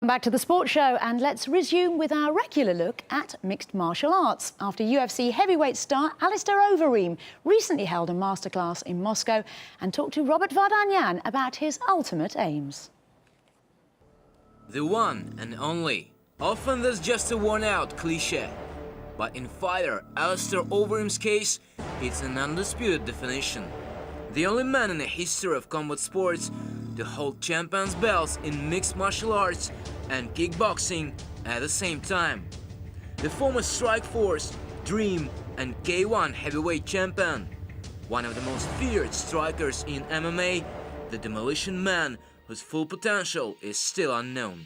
Back to the sports show, and let's resume with our regular look at mixed martial arts. After UFC heavyweight star Alistair Overeem recently held a masterclass in Moscow and talked to Robert Vardanyan about his ultimate aims. The one and only. Often there's just a worn-out cliche. But in fighter Alistair Overeem's case, it's an undisputed definition. The only man in the history of combat sports to hold champions' belts in mixed martial arts and kickboxing at the same time. The former Strikeforce, Dream and K1 heavyweight champion. One of the most feared strikers in MMA, the Demolition Man, whose full potential is still unknown.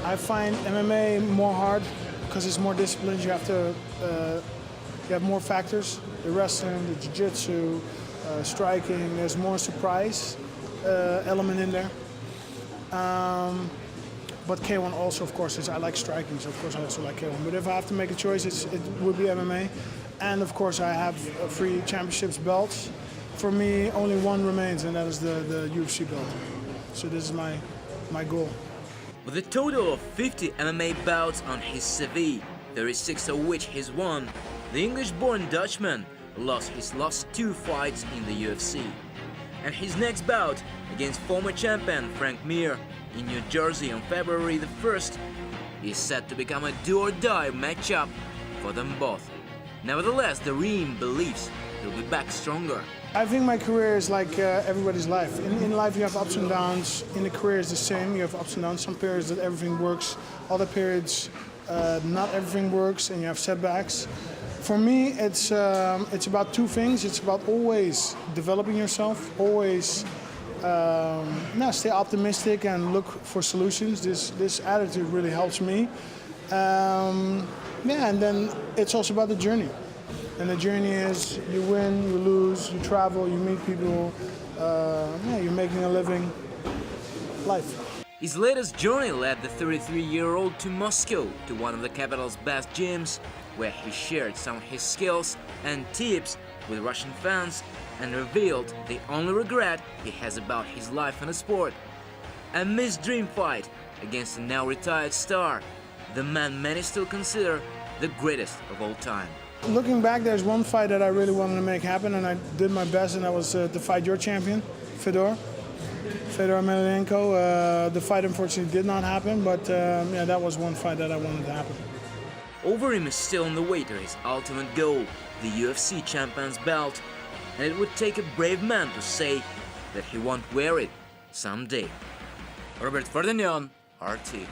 I find MMA more hard because it's more disciplines. You have more factors. The wrestling, the jiu-jitsu, striking. There's more surprise element in there. But K1 also, of course, I like striking, so of course I also like K1. But if I have to make a choice, it would be MMA. And of course I have 3 championships belts. For me, only one remains, and that is the UFC belt. So this is my goal. With a total of 50 MMA bouts on his CV, 36 of which he's won, the English-born Dutchman lost his last 2 fights in the UFC. And his next bout against former champion Frank Mir in New Jersey on February the 1st is set to become a do-or-die matchup for them both. Nevertheless, the Reem believes he'll be back stronger. I think my career is like everybody's life. In life you have ups and downs. In the career it's the same. You have ups and downs. Some periods that everything works. Other periods not everything works and you have setbacks. For me, it's about 2 things. It's about always developing yourself, always stay optimistic and look for solutions. This attitude really helps me. And then it's also about the journey. And the journey is you win, you lose, you travel, you meet people, you're making a living life. His latest journey led the 33-year-old to Moscow, to one of the capital's best gyms, where he shared some of his skills and tips with Russian fans and revealed the only regret he has about his life in the sport. A missed dream fight against a now-retired star, the man many still consider the greatest of all time. Looking back, there's one fight that I really wanted to make happen, and I did my best, and that was to fight your champion, Fedor Emelianenko. The fight unfortunately did not happen, but that was one fight that I wanted to happen. Overeem is still on the way to his ultimate goal, the UFC champion's belt, and it would take a brave man to say that he won't wear it someday. Robert Vardanyan, RT.